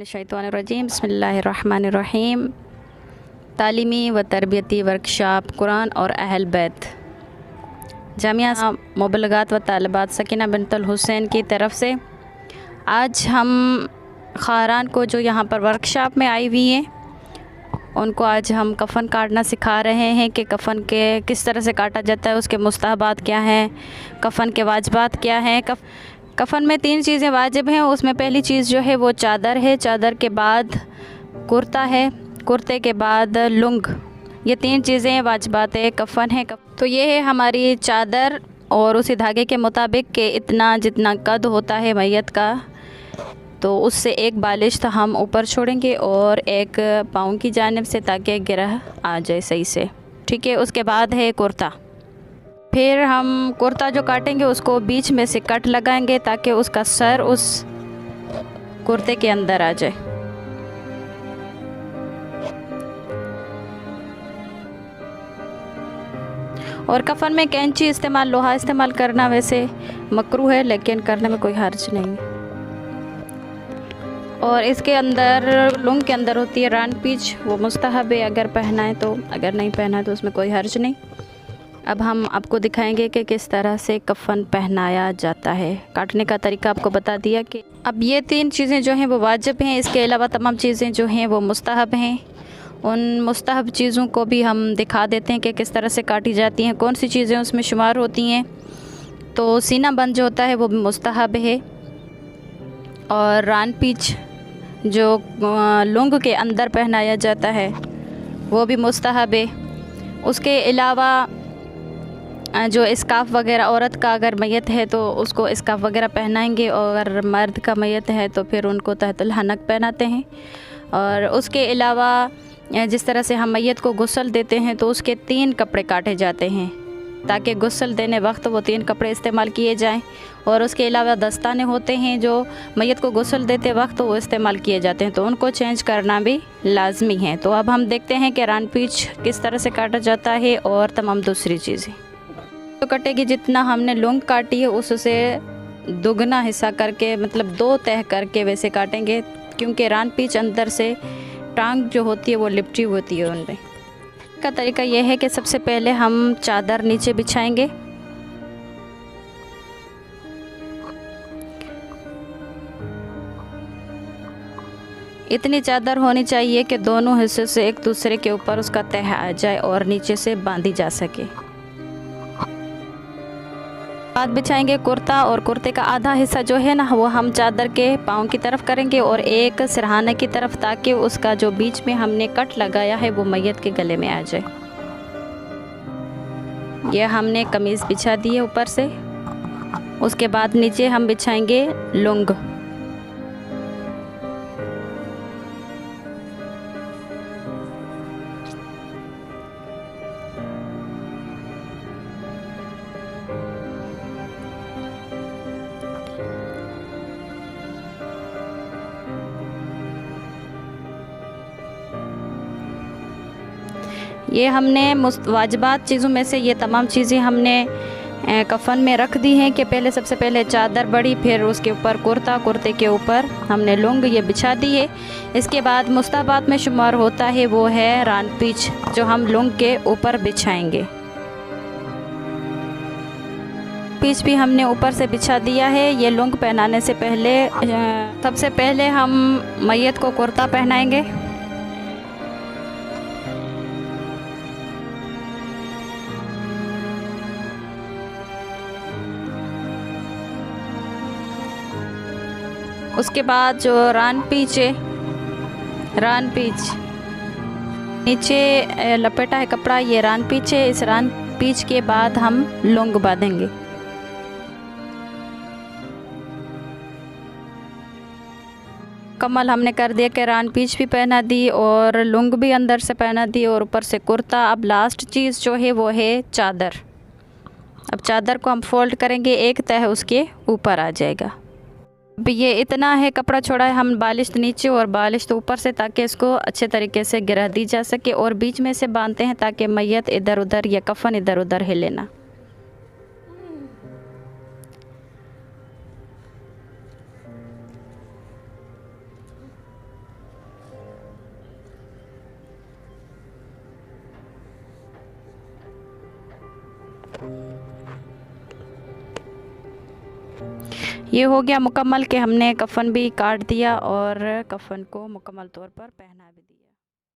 मिनश्शैतानिर्रजीम बिस्मिल्लाहिर्रहमानिर्रहीम। तालीमी व तरबियती वर्कशॉप कुरान और अहल बैत जामिया मुबलगात व तालिबात सकीना बिनतुल हुसैन की तरफ़ से आज हम ख़ारान को जो यहाँ पर वर्कशॉप में आई हुई हैं उनको आज हम कफ़न काटना सिखा रहे हैं कि कफ़न के किस तरह से काटा जाता है, उसके मुस्तहबात क्या हैं, कफ़न के वाजिबात क्या हैं। कफ़न में 3 चीज़ें वाजिब हैं। उसमें पहली चीज़ जो है वो चादर है, चादर के बाद कुर्ता है, कुर्ते के बाद लुंग। ये 3 चीज़ें वाजिबात कफ़न है। तो ये है हमारी चादर और उसी धागे के मुताबिक कि इतना जितना कद होता है मैयत का, तो उससे एक बालिश हम ऊपर छोड़ेंगे और एक पाँव की जानिब से, ताकि गिरह आ जाए सही से। ठीक है। उसके बाद है कुर्ता। फिर हम कुर्ता जो काटेंगे उसको बीच में से कट लगाएंगे ताकि उसका सर उस कुर्ते के अंदर आ जाए। और कफ़न में कैंची इस्तेमाल, लोहा इस्तेमाल करना वैसे मकरूह है, लेकिन करने में कोई हर्ज नहीं। और इसके अंदर लुंग के अंदर होती है रान पीच, वो मुस्तहब है अगर पहना है तो, अगर नहीं पहना है तो उसमें कोई हर्ज नहीं। अब हम आपको दिखाएंगे कि किस तरह से कफ़न पहनाया जाता है। काटने का तरीका आपको बता दिया कि अब ये 3 चीज़ें जो हैं वो वाजिब हैं, इसके अलावा तमाम चीज़ें जो हैं वो मुस्तहब हैं। उन मुस्तहब चीज़ों को भी हम दिखा देते हैं कि किस तरह से काटी जाती हैं, कौन सी चीज़ें उसमें शुमार होती हैं। तो सीना बंद जो होता है वो भी मुस्तहब है, और रान पीच जो लुंग के अंदर पहनाया जाता है वो भी मुस्तहब है। उसके अलावा जो इस्काफ़ वगैरह, औरत का अगर मैयत है तो उसको इस्काफ़ वगैरह पहनाएंगे, और अगर मर्द का मैयत है तो फिर उनको तहतुल हनक पहनाते हैं। और उसके अलावा जिस तरह से हम मैयत को गुस्ल देते हैं तो उसके 3 कपड़े काटे जाते हैं ताकि गुस्ल देने वक्त वो 3 कपड़े इस्तेमाल किए जाएं। और उसके अलावा दस्ताने होते हैं जो मैयत को गुस्ल देते वक्त वो इस्तेमाल किए जाते हैं, तो उनको चेंज करना भी लाजमी है। तो अब हम देखते हैं कि रान पीच किस तरह से काटा जाता है और तमाम दूसरी चीज़ें। तो कटेगी जितना हमने लुंग काटी है उससे दुगना हिस्सा करके, मतलब 2 तह करके वैसे काटेंगे, क्योंकि रान पीच अंदर से टांग जो होती है वो लिपटी होती है उनमें। का तरीका यह है कि सबसे पहले हम चादर नीचे बिछाएंगे, इतनी चादर होनी चाहिए कि दोनों हिस्से से एक दूसरे के ऊपर उसका तह आ जाए और नीचे से बांधी जा सके। बाद बिछाएंगे कुर्ता, और कुर्ते का आधा हिस्सा जो है ना वो हम चादर के पाँव की तरफ करेंगे और एक सिरहाने की तरफ, ताकि उसका जो बीच में हमने कट लगाया है वो मैयत के गले में आ जाए। यह हमने कमीज़ बिछा दी है ऊपर से। उसके बाद नीचे हम बिछाएंगे लुंग। ये हमने वाजिबात चीज़ों में से ये तमाम चीज़ें हमने कफ़न में रख दी हैं कि पहले सबसे पहले चादर बड़ी, फिर उसके ऊपर कुर्ता, कुर्ते के ऊपर हमने लुंग ये बिछा दी है। इसके बाद मुस्तहबात में शुमार होता है वो है रान पीच, जो हम लुंग के ऊपर बिछाएंगे। पीच भी हमने ऊपर से बिछा दिया है। ये लुंग पहनाने से पहले सबसे पहले हम मैयत को कुर्ता पहनाएंगे। उसके बाद जो रान पीच है, रान पीच नीचे लपेटा है कपड़ा, ये रान पीच है। इस रान पीच के बाद हम लुंग बांधेंगे। कमल हमने कर दिया कि रान पीच भी पहना दी और लुंग भी अंदर से पहना दी और ऊपर से कुर्ता। अब लास्ट चीज़ जो है वो है चादर। अब चादर को हम फोल्ड करेंगे, एक तह उसके ऊपर आ जाएगा। अब ये इतना है कपड़ा छोड़ा है, हम बालिश नीचे और बालिश तो ऊपर से, ताकि इसको अच्छे तरीके से गिरा दी जा सके। और बीच में से बांधते हैं ताकि मैयत इधर उधर या कफ़न इधर उधर हिले ना। ये हो गया मुकम्मल कि हमने कफ़न भी काट दिया और कफ़न को मुकम्मल तौर पर पहना भी दिया।